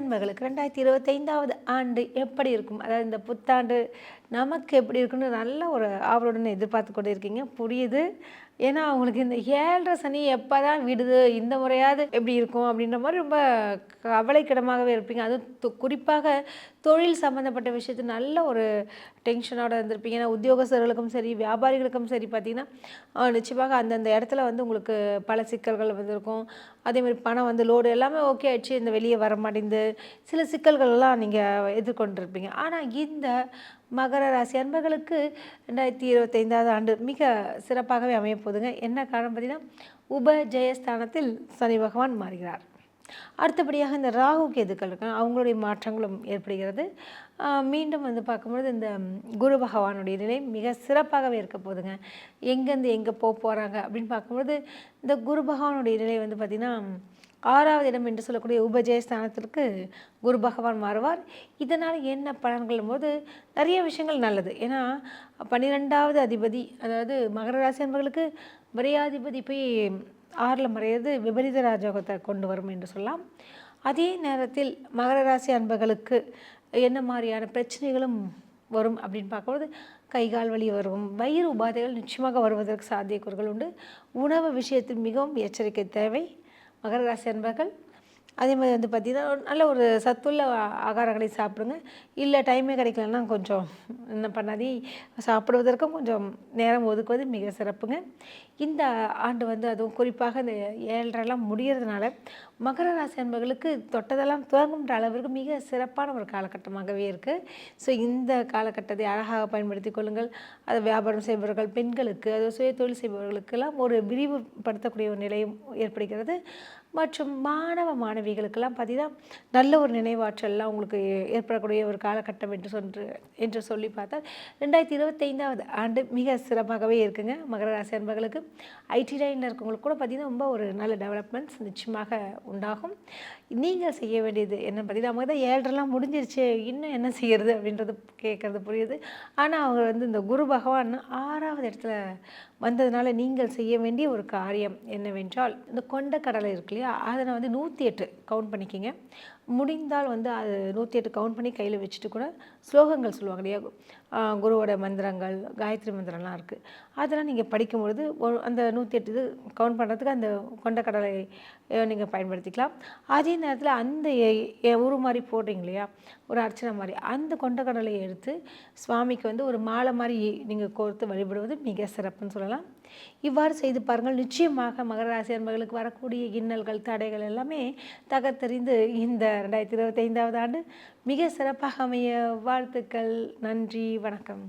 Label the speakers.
Speaker 1: அன்பர்களுக்கு 2025வது ஆண்டு எப்படி இருக்கும்? அதாவது இந்த புத்தாண்டு நமக்கு எப்படி இருக்குன்னு நல்ல ஒரு ஆவலுடன் எதிர்பார்த்து கொண்டு இருக்கீங்க. புரியுது. ஏன்னா, அவங்களுக்கு இந்த 7:30 சனி எப்பதான் விடுது? இந்த முறையாவது எப்படி இருக்கும்? அப்படின்ற மாரி ரொம்ப கவலைக்கிடமாகவே இருப்பீங்க. அதுவும் குறிப்பாக தொழில் சம்மந்தப்பட்ட விஷயத்துல நல்ல ஒரு டென்ஷனோட இருந்திருப்பீங்க. ஏன்னா, உத்தியோகஸ்தர்களுக்கும் சரி, வியாபாரிகளுக்கும் சரி பார்த்தீங்கன்னா, நிச்சயமாக அந்தந்த இடத்துல வந்து உங்களுக்கு பல சிக்கல்கள் வந்திருக்கும். அதேமாரி பணம் வந்து லோடு எல்லாமே ஓகே ஆயிடுச்சு. இந்த வெளியே வர மாட்டேங்குது. சில சிக்கல்கள்லாம் நீங்க எதிர்கொண்டிருப்பீங்க. ஆனா, இந்த மகர ராசி அன்பர்களுக்கு 2025வது ஆண்டு மிக சிறப்பாகவே அமையப்போகுதுங்க. என்ன காரணம் பார்த்தீங்கன்னா, உபஜெயஸ்தானத்தில் சனி பகவான் மாறுகிறார். அடுத்தபடியாக இந்த ராகு கேதுக்கள் இருக்காங்க, அவங்களுடைய மாற்றங்களும் ஏற்படுகிறது. மீண்டும் வந்து பார்க்கும்பொழுது இந்த குரு பகவானுடைய நிலை மிக சிறப்பாகவே இருக்க போகுதுங்க. எங்கேருந்து எங்கே போகிறாங்க அப்படின்னு பார்க்கும்பொழுது இந்த குரு பகவானுடைய நிலை வந்து பார்த்திங்கன்னா 6வது இடம் என்று சொல்லக்கூடிய உபஜயஸ்தானத்திற்கு குரு பகவான் மாறுவார். இதனால் என்ன பலன்கள் போது நிறைய விஷயங்கள் நல்லது. ஏன்னா 12வது அதிபதி, அதாவது மகர ராசி என்பவர்களுக்கு விரையாதிபதி போய் 6ல் மறையிறது விபரீத ராஜயோகத்தை கொண்டு வரும் என்று சொல்லலாம். அதே நேரத்தில் மகர ராசி அன்பர்களுக்கு என்ன மாதிரியான பிரச்சனைகளும் வரும் அப்படின்னு பார்க்கும்போது கை கால் வலி வரும், வயிறு உபாதைகள் நிச்சயமாக வருவதற்கு சாத்தியக்கூறுகள் உண்டு. உணவு விஷயத்தில் மிகவும் எச்சரிக்கை தேவை மகர ராசி அன்பர்கள். அதே மாதிரி வந்து பார்த்திங்கன்னா நல்ல ஒரு சத்துள்ள ஆகாரங்களை சாப்பிடுங்க. இல்லை டைமே கிடைக்கலன்னா கொஞ்சம் என்ன பண்ணாதே, சாப்பிடுவதற்கும் கொஞ்சம் நேரம் ஒதுக்குவது மிக சிறப்புங்க. இந்த ஆண்டு வந்து அதுவும் குறிப்பாக இந்த 7:30 முடிகிறதுனால மகர ராசி அன்பர்களுக்கு தொட்டதெல்லாம் துவங்குன்ற அளவிற்கு மிக சிறப்பான ஒரு காலகட்டமாகவே இருக்குது. ஸோ இந்த காலகட்டத்தை அழகாக பயன்படுத்தி கொள்ளுங்கள். அது வியாபாரம் செய்பவர்கள், பெண்களுக்கு, அது சுய தொழில் செய்பவர்களுக்கெல்லாம் ஒரு விரிவுபடுத்தக்கூடிய ஒரு நிலையும் ஏற்படுகிறது. மற்றும் மாணவ மாணவிகளுக்கெல்லாம் பார்த்தீங்கன்னா நல்ல ஒரு நினைவாற்றல்லாம் உங்களுக்கு ஏற்படக்கூடிய ஒரு காலகட்டம் என்று சொல்லி பார்த்தால் 2025வது ஆண்டு மிக சிறப்பாகவே இருக்குங்க. மகர ராசி அன்பர்களுக்கு ஐடி லைனில் இருக்கவங்களுக்கு கூட பார்த்திங்கன்னா ரொம்ப ஒரு நல்ல டெவலப்மெண்ட்ஸ் நிச்சயமாக உண்டாகும். நீங்கள் செய்ய வேண்டியது என்ன பார்த்தீங்கன்னா, அவங்க தான் 7:30 முடிஞ்சிருச்சு, இன்னும் என்ன செய்கிறது அப்படின்றது கேட்குறது புரியுது. ஆனால் அவங்க வந்து இந்த குரு பகவான் 6வது இடத்துல வந்ததுனால நீங்கள் செய்ய வேண்டிய ஒரு காரியம் என்னவென்றால், இந்த கொண்ட கடலை இருக்கு இல்லையா, அதை வந்து 108 கவுண்ட் பண்ணிக்கிங்க. முடிந்தால் வந்து அது 108 கவுண்ட் பண்ணி கையில் வச்சுட்டு கூட ஸ்லோகங்கள் சொல்லுவாங்க இல்லையா, குருவோட மந்திரங்கள், காயத்ரி மந்திரம்லாம் இருக்குது. அதெல்லாம் நீங்கள் படிக்கும்பொழுது அந்த 108 இது கவுண்ட் பண்ணுறதுக்கு அந்த கொண்டக்கடலை நீங்கள் பயன்படுத்திக்கலாம். அதே நேரத்தில் அந்த மாதிரி போடுறீங்க இல்லையா, ஒரு அர்ச்சனை மாதிரி, அந்த கொண்டக்கடலையை எடுத்து சுவாமிக்கு வந்து ஒரு மாலை மாதிரி நீங்கள் கோர்த்து வழிபடுவது மிக சிறப்புன்னு சொல்லலாம். இவ்வாறு செய்து பாருங்கள். நிச்சயமாக மகர ராசி அன்பர்களுக்கு வரக்கூடிய இன்னல்கள், தடைகள் எல்லாமே தகர்த்தெறிந்து இந்த 2025வது ஆண்டு மிக சிறப்பாக அமைய வாழ்த்துக்கள். நன்றி, வணக்கம்.